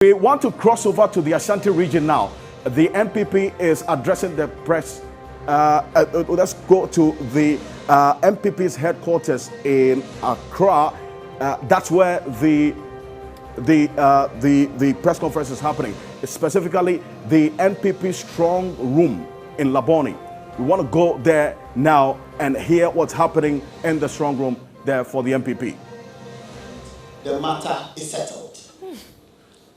We want to cross over to the Ashanti region now. The NPP is addressing the press. Let's go to the NPP's headquarters in Accra. That's where the press conference is happening. Specifically, the NPP strong room in Laboni. We want to go there now and hear what's happening in the strong room there for the NPP. The matter is settled.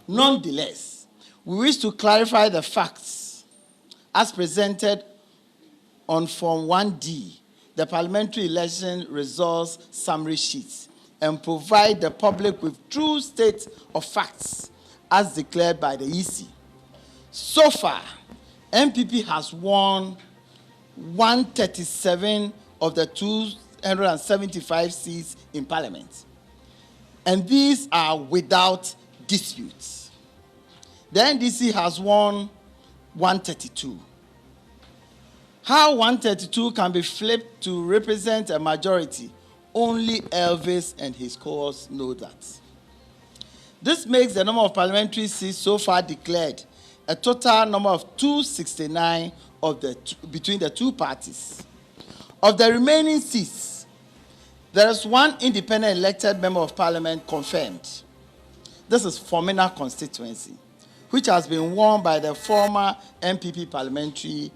Nonetheless, we wish to clarify the facts as presented on Form 1D, the Parliamentary Election Results Summary Sheets, and provide the public with true state of facts as declared by the EC. So far, NPP has won 137 of the 275 seats in Parliament, and these are without disputes. The NDC has won 132. How 132 can be flipped to represent a majority, only Elvis and his cohorts know that. This makes the number of parliamentary seats so far declared a total number of 269 between the two parties. Of the remaining seats, there is one independent elected member of parliament confirmed. This is Fomena constituency, which has been won by the former NPP parliamentary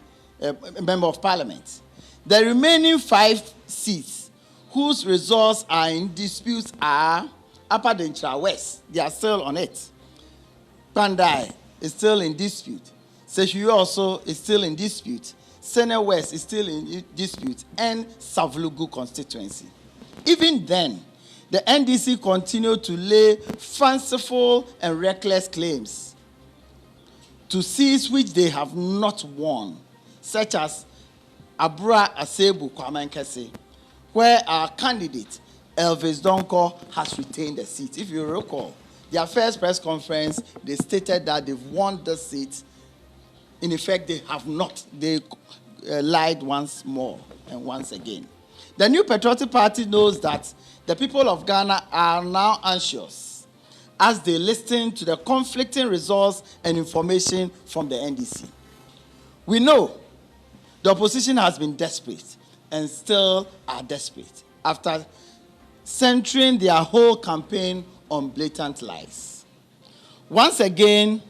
member of parliament. The remaining 5 seats, whose results are in dispute, are Upper Denchira West. They are still on it. Pandai is still in dispute. Seshuyu also is still in dispute. Sene West is still in dispute. And Savlugu constituency. Even then, the NDC continued to lay fanciful and reckless claims to seats which they have not won, such as Abura Asebu Kwamankese, where our candidate, Elvis Donko, has retained the seat. If you recall, their first press conference, they stated that they've won the seat. In effect, they have not. They lied once more and once again. The New Patriotic Party knows that the people of Ghana are now anxious as they listen to the conflicting results and information from the NDC. We know the opposition has been desperate and still are desperate after centering their whole campaign on blatant lies. Once again,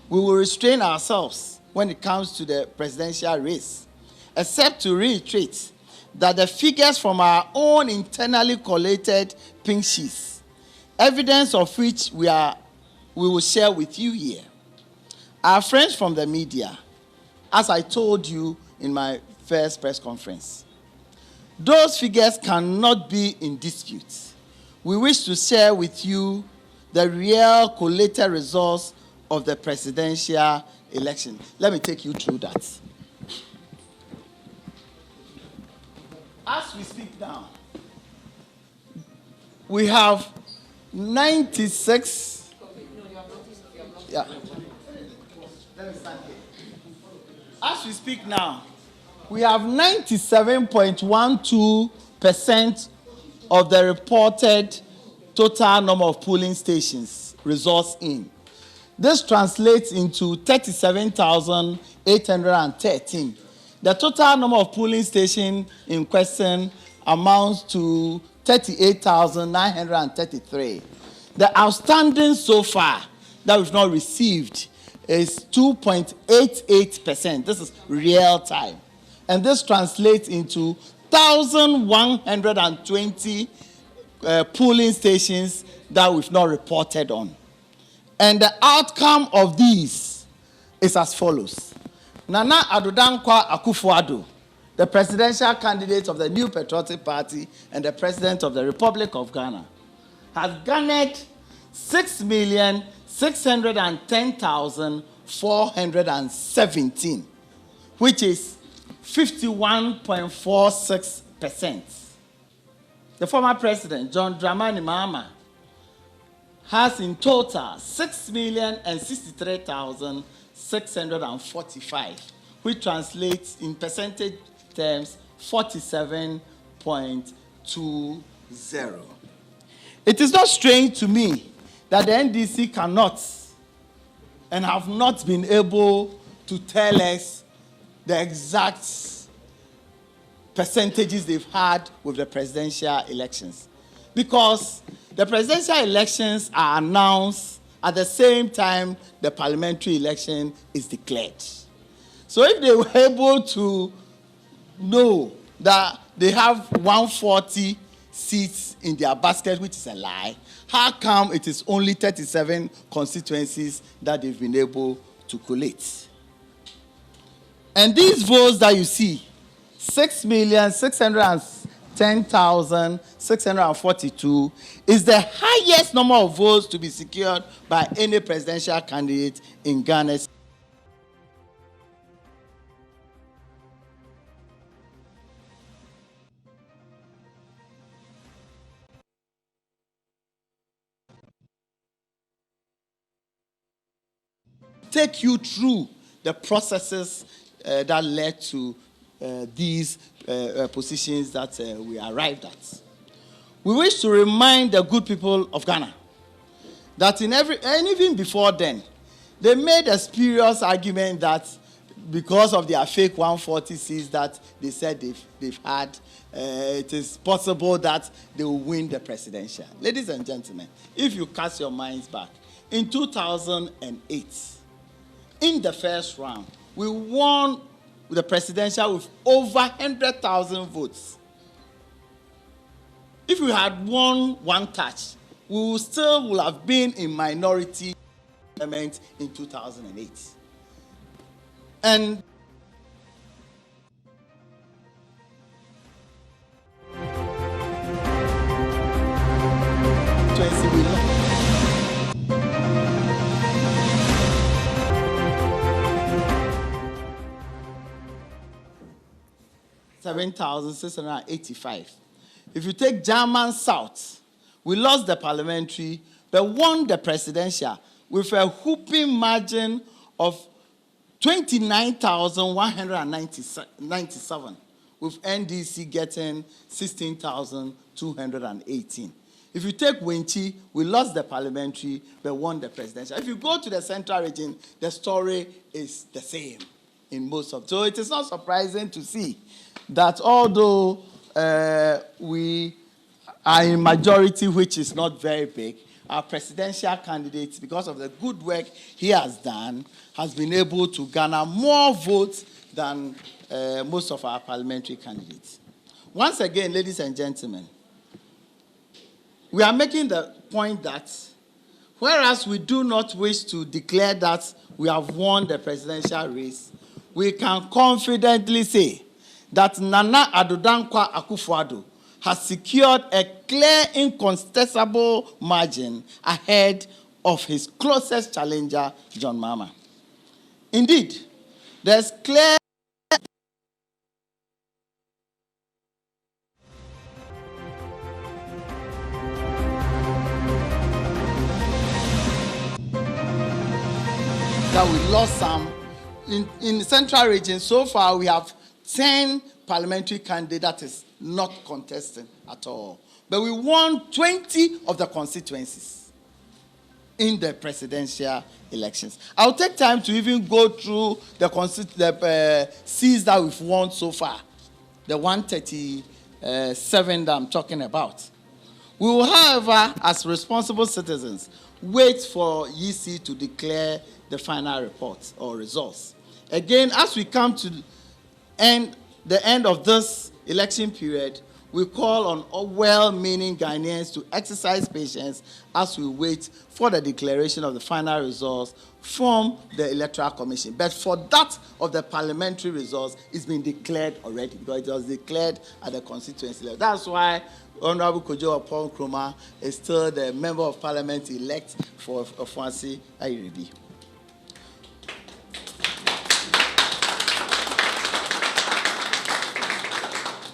we will restrain ourselves when it comes to the presidential race, except to reiterate that the figures from our own internally collated pink sheets, evidence of which we will share with you here. Our friends from the media, as I told you in my first press conference, those figures cannot be in dispute. We wish to share with you the real collated results of the presidential election. Let me take you through that. As we speak now, we have 96. Yeah. Let me stand here. As we speak now, we have 97.12% of the reported total number of polling stations results in. This translates into 37,813. The total number of polling stations in question amounts to 38,933. The outstanding so far that we've not received is 2.88%. This is real time. And this translates into 1,120 polling stations that we've not reported on. And the outcome of these is as follows. Nana Addo Dankwa Akufo-Addo, the presidential candidate of the New Patriotic Party and the president of the Republic of Ghana, has garnered 6,610,417, which is 51.46%. The former president, John Dramani Mahama, has in total 6,063,645, which translates in percentage terms 47.20. It is not strange to me that the NDC cannot and have not been able to tell us the exact percentages they've had with the presidential elections. Because the presidential elections are announced at the same time the parliamentary election is declared. So if they were able to know that they have 140 seats in their basket, which is a lie, how come it is only 37 constituencies that they've been able to collate? And these votes that you see, 6,610,642, is the highest number of votes to be secured by any presidential candidate in Ghana. Take you through the processes that led to these positions that we arrived at. We wish to remind the good people of Ghana that and even before then, they made a spurious argument that because of their fake 140 seats that they said they've had, it is possible that they will win the presidential. Ladies and gentlemen, if you cast your minds back, in 2008, in the first round, we won the presidential with over 100,000 votes. If we had won one touch, we would have been in minority parliament in 2008. And we lost. 7,685. If you take German South, we lost the parliamentary, but won the presidential with a whooping margin of 29,197, with NDC getting 16,218. If you take Winchi, we lost the parliamentary, but won the presidential. If you go to the central region, the story is the same in most of. So it is not surprising to see that although we are in majority, which is not very big, our presidential candidate, because of the good work he has done, has been able to garner more votes than most of our parliamentary candidates. Once again, ladies and gentlemen, we are making the point that whereas we do not wish to declare that we have won the presidential race, we can confidently say that Nana Addo Dankwa Akufo-Addo has secured a clear, incontestable margin ahead of his closest challenger, John Mahama. Indeed, there's clear that we lost some. In the central region, so far we have 10 parliamentary candidates that is not contesting at all. But we won 20 of the constituencies in the presidential elections. I'll take time to even go through the seats that we've won so far, the 137 that I'm talking about. We will, however, as responsible citizens, wait for YC to declare the final report or results. Again, as we come to the end of this election period, we call on all well-meaning Ghanaians to exercise patience as we wait for the declaration of the final results from the Electoral Commission. But for that of the parliamentary results, it's been declared already, because it was declared at the constituency level. That's why Honorable Kojo Paul Nkrumah is still the member of parliament elect for Ofuasi Ayiribi.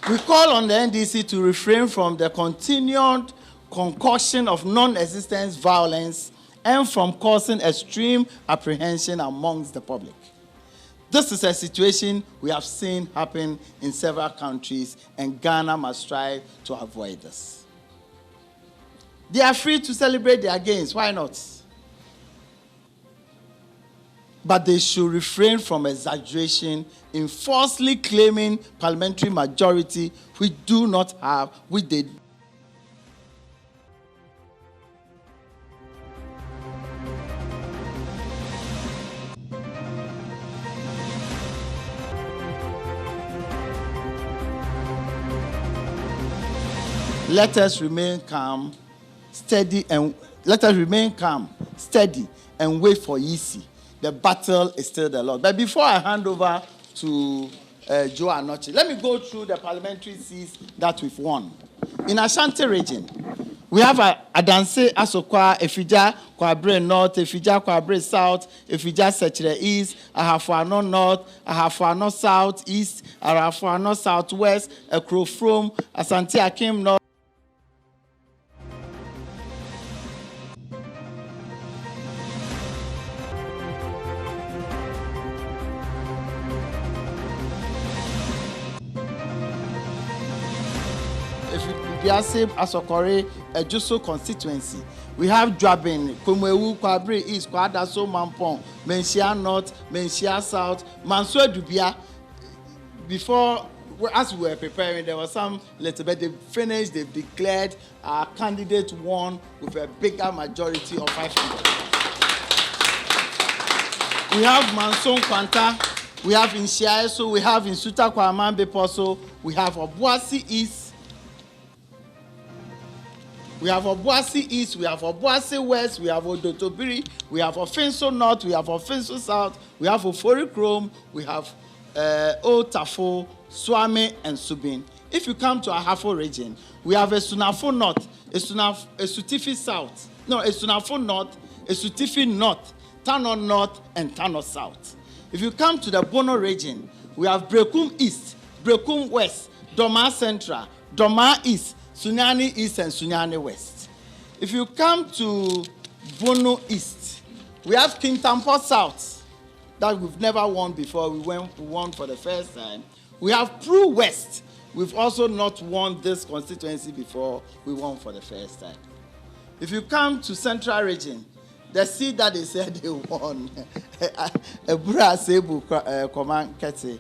We call on the NDC to refrain from the continued concoction of non-existent violence and from causing extreme apprehension amongst the public. This is a situation we have seen happen in several countries, and Ghana must strive to avoid this. They are free to celebrate their gains. Why not? but they should refrain from exaggeration in falsely claiming parliamentary majority which do not have, which they let us remain calm, steady, and wait for easy. The battle is still the Lord. But before I hand over to Joe Anochi, let me go through the parliamentary seats that we've won. In Ashanti region, we have Adanse Asokwa, Efija Kwabre North, Efija Kwabre South, Efija Sechere East, Ahafo-Addo North, Ahafo-Addo South East, Ahafo-Addo South West, Ekrofrom, Asante Akim North. Biase Asokore Ejuso constituency. We have Dwabin, Kumwewu, Kwabre East, Kwadaso, Mampong, Menchia North, Menchia South, Manso Dubia. Before, as we were preparing, there was some little bit. They finished, they've declared our candidate won with a bigger majority of 500. We have Manson Kwanta, we have in Shiaeso, we have in Suta Kwamambe Poso, we have Obuasi East. We have Obuasi East, we have Obuasi West, we have Odotobiri, we have Ofinso North, we have Ofinso South, we have Ofori Chrome, we have Old Tafo, Swame, and Subin. If you come to Ahafo region, we have Esunafo North, Esutifi South, no, Esunafo North, Esutifi North, Tano North, and Tano South. If you come to the Bono region, we have Brekum East, Brekum West, Doma Central, Doma East, Sunyani East and Sunyani West. If you come to Bono East, we have Kintampo South that we've never won before. We won for the first time. We have Pru West. We've also not won this constituency before. We won for the first time. If you come to Central Region, the seat that they said they won, Ebura Sebu Command Kete,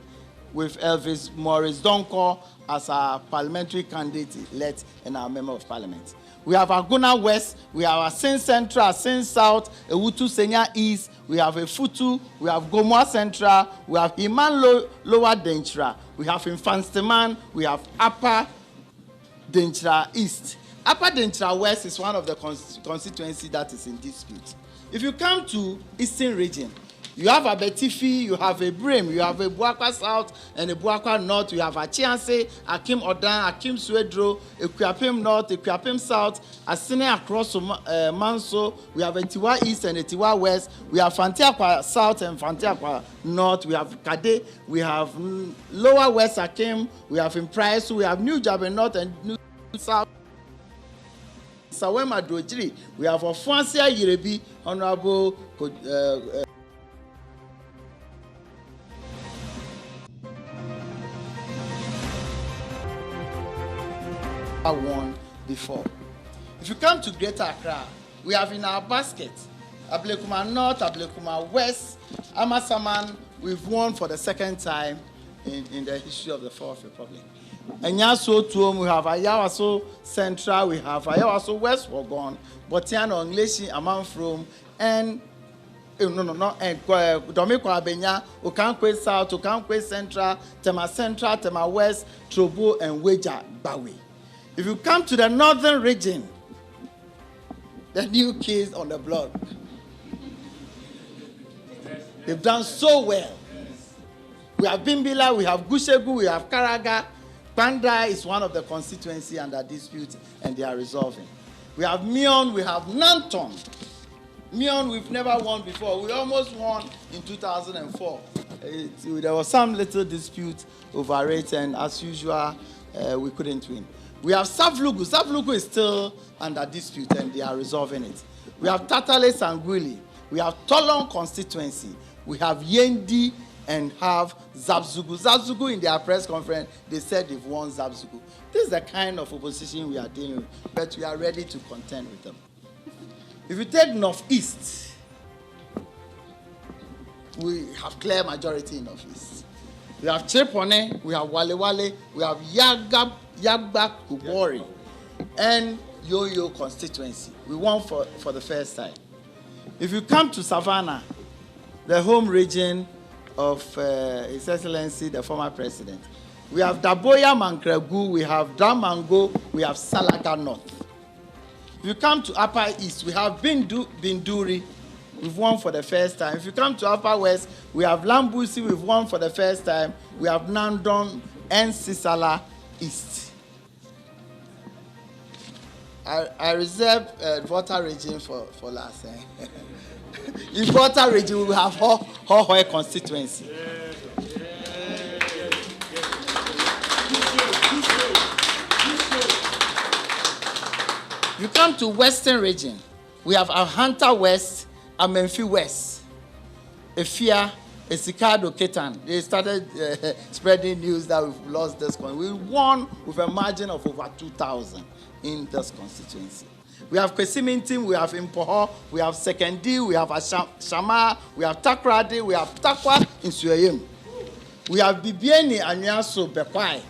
with Elvis Morris Donko as our parliamentary candidate and our member of parliament. We have Aguna West, we have Asin Central, Asin South, Ewutu Senya East, we have Efutu, we have Gomoa Central, we have Iman Lower Denchra, we have Infansteman, we have Upper Denchra East. Upper Denchra West is one of the constituency that is in dispute. If you come to Eastern Region, you have Abetifi, you have a Brim, you have a Buakwa South and a Buakwa North, you have Achianse, Akim Odan, Akim Swedro, Equiapim North, Equiapim South, Asine across Manso, we have a Tiwa East and a Tiwa West, we have Fantiakwa South and Fantiakwa North, we have Kade, we have Lower West Akim, we have Impraisu, we have New Jabe North and New South. Sawema Dojiri, we have Ofuansia Yirebi, Honorable won before. If you come to Greater Accra, we have in our basket Ablekuma North, Ablekuma West, Amasaman. We've won for the second time in the history of the Fourth Republic. Enyaso Tuom, we have Ayawaso Central, we have Ayawaso West Wogon, Botiano Ngleshi Amanfrom, and Domiko Abenya, Okankwe South, Okankwe Central, Tema West, Trobo, and Weja Bawi. If you come to the northern region, the new kids on the block, they've done so well. We have Bimbila, we have Gushegu, we have Karaga. Panda is one of the constituency under dispute, and they are resolving. We have Mion, we have Nanton. Mion, we've never won before. We almost won in 2004. There was some little dispute over it, and as usual, we couldn't win. We have Savlugu. Savlugu is still under dispute, and they are resolving it. We have Tatale Sangwili. We have Tolon constituency. We have Yendi and have Zabzugu. Zabzugu, in their press conference, they said they've won Zabzugu. This is the kind of opposition we are dealing with, but we are ready to contend with them. If you take Northeast, we have clear majority in office. We have Chepone, we have Wale Wale, we have Yagba Kubori, and Yo-Yo constituency. We won for the first time. If you come to Savannah, the home region of His Excellency, the former president, we have Daboya Mankregu, we have Damango, we have Salaga North. If you come to Upper East, we have Binduri, we've won for the first time. If you come to Upper West, we have Lambusi, we've won for the first time. We have Nandon and Sisala East. I reserve Volta region for last. In Volta region, we will have Hohoe constituency. You come to Western region, we have Ahanta West, Amenfi West, Efia, Esikado, Ketan. They started spreading news that we've lost this one. We won with a margin of over 2,000 in this constituency. We have Kwesimintim, we have Impoho, we have Sekendi, we have Shama, we have Takrade, we have Takwa in Suayim. We have Bibieni Anyaso Bekwai.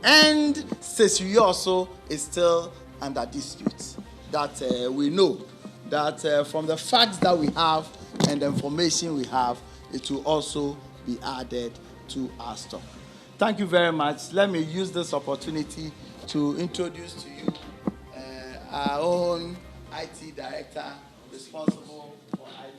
And Sesuyo also is still under dispute. That we know that from the facts that we have and the information we have, it will also be added to our stock. Thank you very much. Let me use this opportunity to introduce to you our own IT director responsible for IT.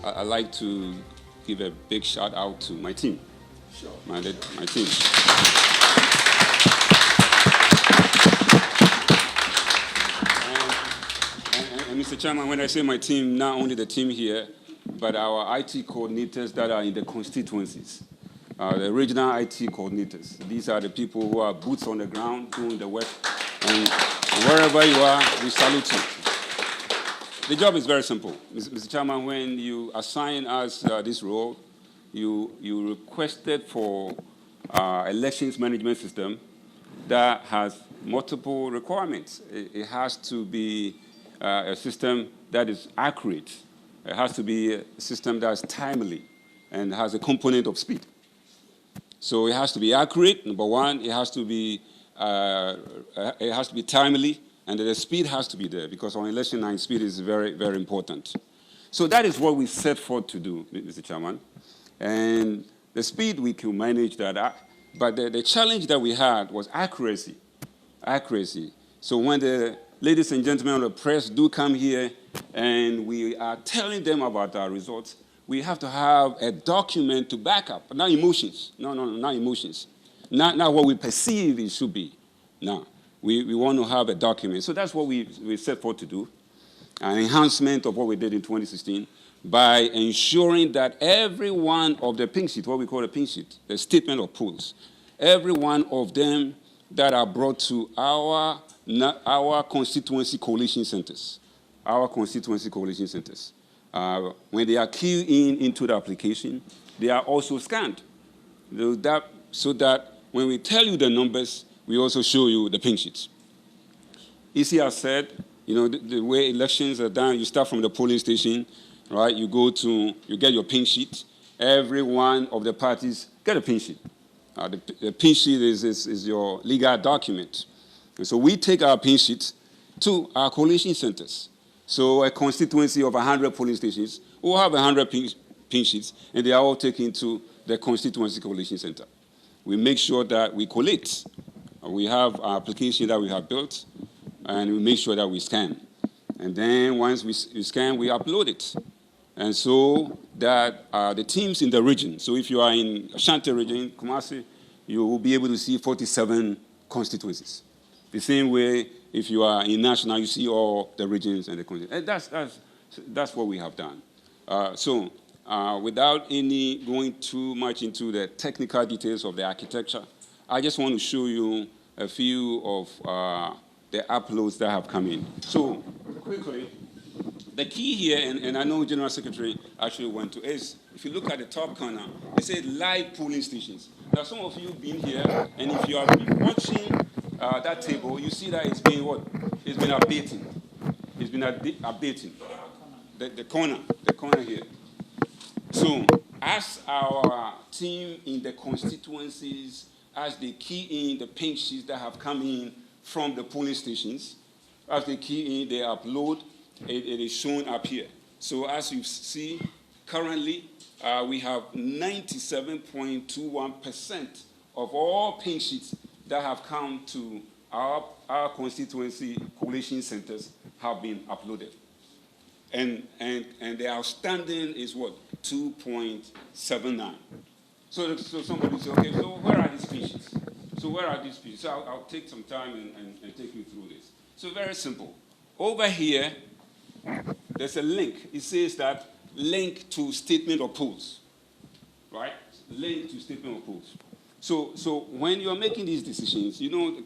I'd like to give a big shout out to my team. Sure. My team. And Mr. Chairman, when I say my team, not only the team here, but our IT coordinators that are in the constituencies, the regional IT coordinators. These are the people who are boots on the ground doing the work. And wherever you are, we salute you. The job is very simple. Mr. Chairman, when you assign us this role, you requested for elections management system that has multiple requirements. It has to be a system that is accurate. It has to be a system that is timely and has a component of speed. So it has to be accurate, number one. It has to be timely. And the speed has to be there because on election night, speed is very, very important. So that is what we set forth to do, Mr. Chairman. And the speed, we can manage that. But the challenge that we had was accuracy. Accuracy. So when the ladies and gentlemen of the press do come here and we are telling them about our results, we have to have a document to back up. Not emotions. No, not emotions. Not what we perceive it should be. No. We want to have a document. So that's what we set forth to do, an enhancement of what we did in 2016 by ensuring that every one of the pink sheet, what we call a pink sheet, the statement of polls, every one of them that are brought to our constituency coalition centers, when they are keyed into the application, they are also scanned. So that when we tell you the numbers, we also show you the pink sheets. ECR said, the way elections are done, you start from the polling station, right? You get your pink sheet. Every one of the parties get a pink sheet. The pink sheet is your legal document. And so we take our pink sheets to our coalition centers. So a constituency of 100 polling stations will have 100 pink sheets, and they are all taken to the constituency coalition center. We make sure that we collate. We have our application that we have built. and we make sure that we scan. And then once we scan, we upload it. And so that the teams in the region, so if you are in Ashanti region, Kumasi, you will be able to see 47 constituencies. The same way, if you are in national, you see all the regions and the constituencies. And that's what we have done. Without any going too much into the technical details of the architecture, I just want to show you a few of the uploads that have come in. So quickly, the key here, and I know General Secretary actually went to, is if you look at the top corner, it says live polling stations. Now, some of you have been here, and if you have been watching that table, you see that it's been what? It's been updating. It's been updating. The corner here. So, as our team in the constituencies, as they key in the pink sheets that have come in from the polling stations, as they key in, they upload, it is shown up here. So as you see, currently, we have 97.21% of all pink sheets that have come to our constituency collation centers have been uploaded. And the outstanding is what? 2.79. So somebody say, okay, so where are these pink sheets? So I'll take some time and take you through this. So very simple. Over here, there's a link. It says that link to statement of polls, right? Link to statement of polls. So when you're making these decisions, you know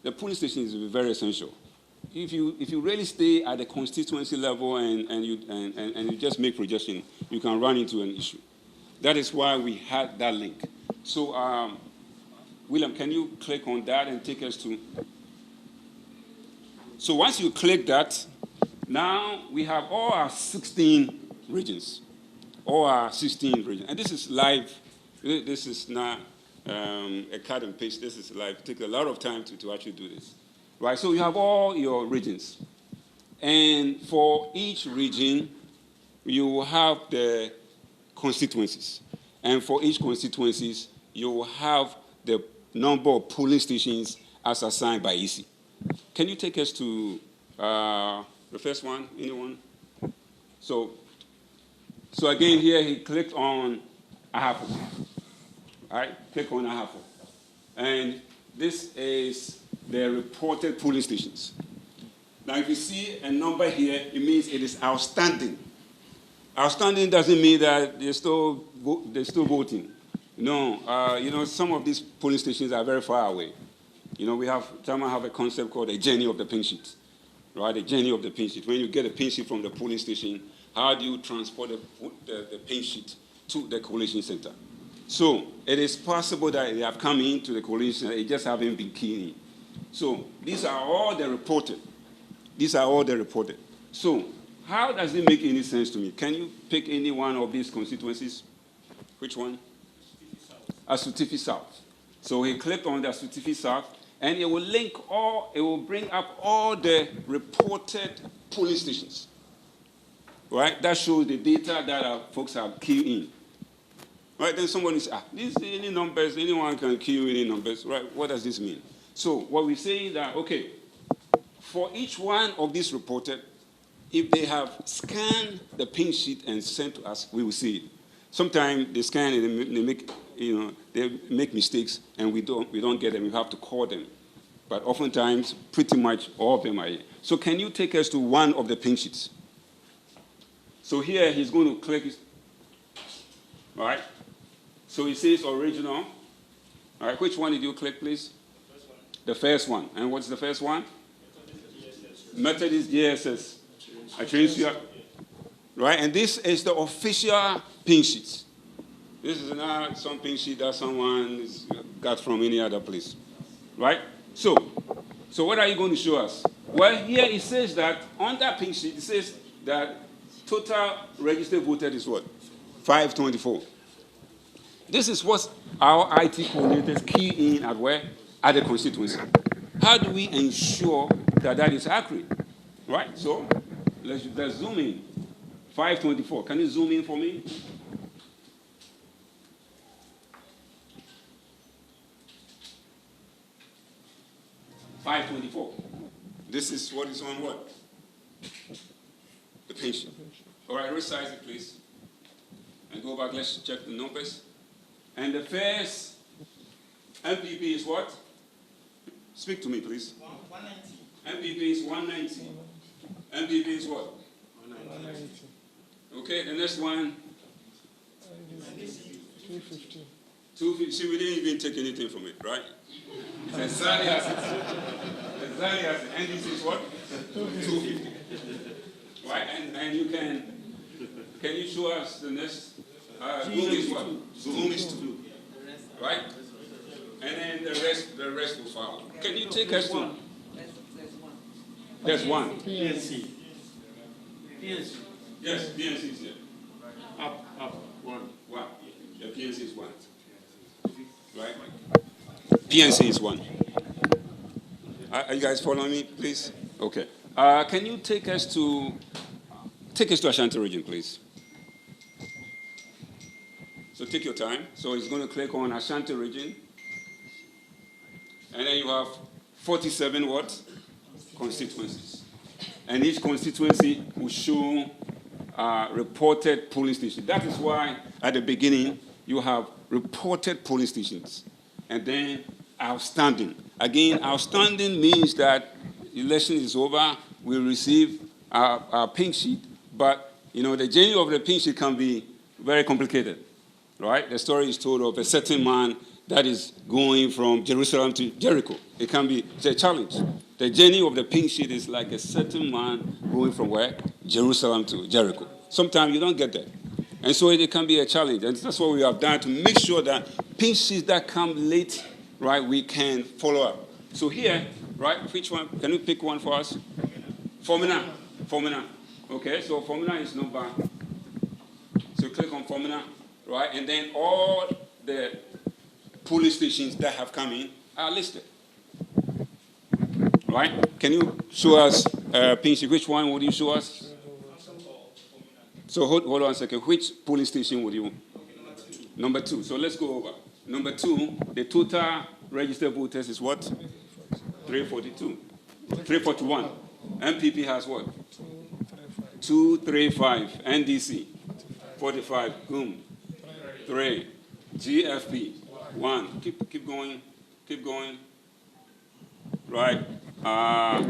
the polling station is very essential. If you really stay at the constituency level and you just make projection, you can run into an issue. That is why we had that link. So William, can you click on that and take us to? So once you click that, now we have all our 16 regions. All our 16 regions. And this is live. This is not a cut and paste. This is live. It takes a lot of time to actually do this. Right? So you have all your regions. And for each region, you will have the constituencies. And for each constituencies, you will have the number of polling stations as assigned by EC. Can you take us to the first one? Anyone? So again, here he clicked on Ahafo. All right, click on Ahafo. And this is the reported polling stations. Now, if you see a number here, it means it is outstanding. Outstanding doesn't mean that they're still voting. No, some of these polling stations are very far away. We have a concept called a journey of the pink sheet, right? A journey of the pink sheet. When you get a pink sheet from the polling station, how do you transport the pink sheet to the collation center? So it is possible that they have come into the collation center, they just haven't been keyed in. So these are all the reported. So how does it make any sense to me? Can you pick any one of these constituencies? Which one? Asutifi South. So he clicked on the Asutifi South, and it will bring up all the reported polling stations. Right? That shows the data that folks have keyed in. Right? Then someone is, these any numbers, anyone can key in any numbers. Right? What does this mean? So what we say is that, okay, for each one of these reported, if they have scanned the pink sheet and sent to us, we will see it. Sometimes they scan and they make mistakes, and we don't get them. We have to call them. But oftentimes, pretty much all of them are here. So can you take us to one of the pink sheets? So here he's going to click. All right. So it says original. All right. Which one did you click, please? The first one. And what's the first one? Methodist GSS. Right? And this is the official pink sheet. This is not some pink sheet that someone got from any other place. Right? So what are you going to show us? Well, here it says that on that pink sheet, it says that total registered voted is what? 524. This is what our IT coordinators key in at where? At the constituency. How do we ensure that is accurate? Right? So let's zoom in. 524. Can you zoom in for me? $524. This is what is on what? The pension. All right, resize it, please. And go back, let's check the numbers. And the first MPP is what? Speak to me, please. 190. MPP is 190. MPP is what? 190. Okay, the next one. 250. 250. See, we didn't even take anything from it, right? It's exactly as it is. Exactly as it is. And this is what? 250. Right? And you can you show us the next? Zoom is what? Zoom is 2. Right? And then the rest will follow. Can you take us to? There's one. PNC. Yes, PNC is here. Up, 1. 1. The PNC is 1. Right? PNC is 1. Are you guys following me, please? Okay. Can you take us to Ashanti region, please? So take your time. So it's going to click on Ashanti region. And then you have 47 what? Constituencies. And each constituency will show reported polling stations. That is why at the beginning you have reported polling stations. And then outstanding. Again, outstanding means that election is over, we receive our pink sheet, but the journey of the pink sheet can be very complicated. Right? The story is told of a certain man that is going from Jerusalem to Jericho. It's a challenge. The journey of the pink sheet is like a certain man going from where? Jerusalem to Jericho. Sometimes you don't get that. And so it can be a challenge. And that's what we have done to make sure that pink sheets that come late, right, we can follow up. So here, right, which one? Can you pick one for us? Formula. Okay, so formula is number. So click on formula. Right, and then all the polling stations that have come in are listed. Right? Can you show us, Pinchy, which one would you show us? So hold on a second. Which polling station would you? Number 2. So let's go over. Number 2, the total registered voters is what? 342. 341. NPP has what? 235. NDC 45. Boom. 3. GFP 1. Keep going. Right.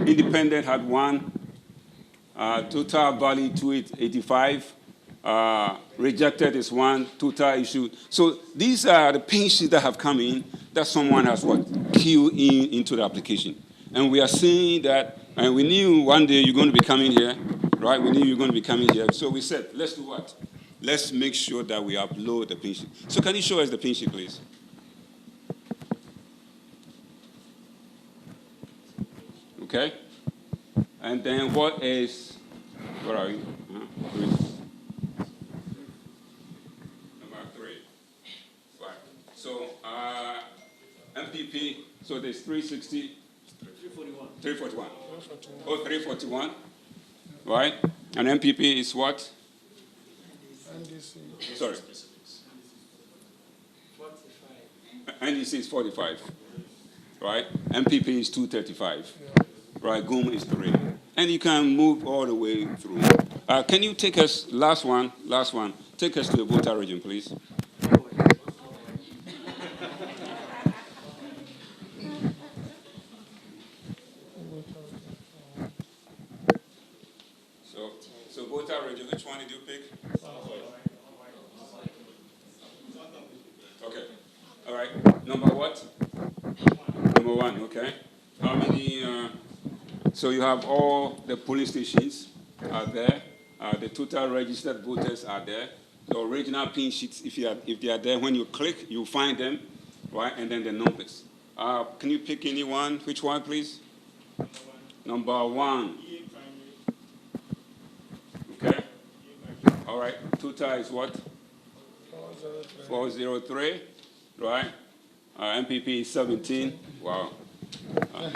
Independent had 1. Total value 285. Rejected is 1. Total issued. So these are the pink sheets that have come in that someone has what? Queued into the application. And we are seeing that, and we knew one day you're going to be coming here, right? We knew you're going to be coming here. So we said, let's do what? Let's make sure that we upload the pink sheet. So can you show us the pink sheet, please? Okay. And then where are you? 3. Number 3. 5. So MPP, so there's 360. 341. Oh, 341. Right? And MPP is what? NDC. Sorry. 45. NDC is 45. Right? MPP is 235. Yeah. Right? GUM is 3. And you can move all the way through. Can you take us, last one, take us to the voter region, please. So voter region, which one did you pick? Okay. All right. Number what? Number 1, okay. How many? So you have all the police stations are there. The total registered voters are there. The original pin sheets, if they are there, when you click, you find them, right? And then the numbers. Can you pick any one? Which one, please? Number 1. Okay. All right. Total is what? 403. Right. MPP is 17. Wow. All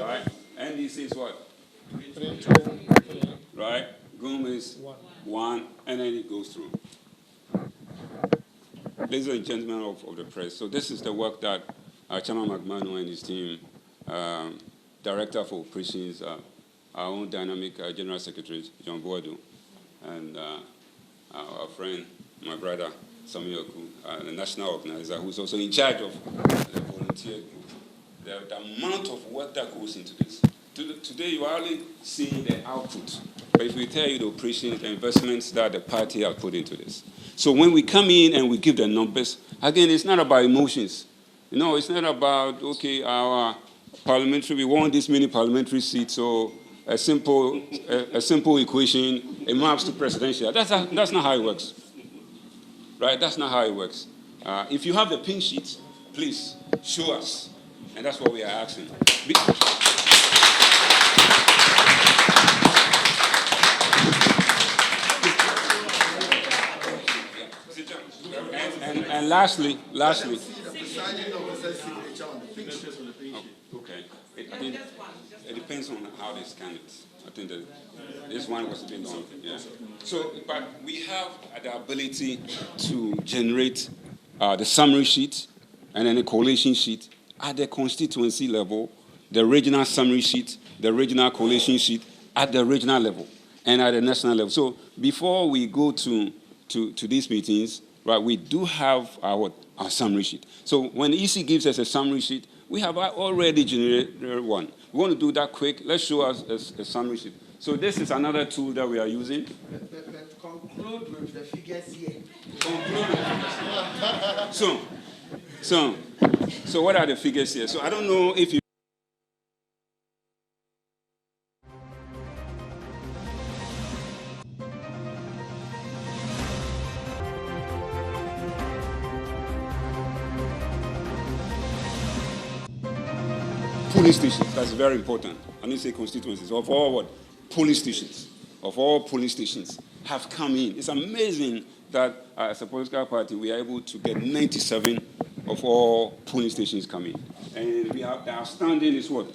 right. NDC is what? 3. Right. GUM is 1, and then it goes through. Ladies and gentlemen of the press, so this is the work that Chairman McMahon and his team Director for Operations, our own dynamic General Secretary, John Boado, and our friend, my brother, Samuel Oku, the national organizer, who's also in charge of the volunteer group. The amount of work that goes into this. Today, you are only seeing the output. But if we tell you the operations, the investments that the party has put into this. So when we come in and we give the numbers, again, it's not about emotions. It's not about, okay, our parliamentary, we want this many parliamentary seats, so a simple equation, it maps to presidential. That's not how it works. Right? That's not how it works. If you have the pink sheet, please show us. And that's what we are asking. And lastly. Okay. I think it depends on how they scan it. I think that this one was a bit long. Yeah. So, but we have the ability to generate the summary sheet and then a collation sheet at the constituency level, the regional summary sheet, the regional collation sheet at the regional level and at the national level. So before we go to these meetings, right, we do have our summary sheet. So when EC gives us a summary sheet, we have already generated one. We want to do that quick. Let's show us a summary sheet. So this is another tool that we are using. But conclude with the figures here. Conclude with the figures. So what are the figures here? So I don't know if you polling stations. That's very important. I need to say constituencies. Of all what? Polling stations. Of all polling stations have come in. It's amazing that as a political party, we are able to get 97 of all polling stations coming. And we have the outstanding is what?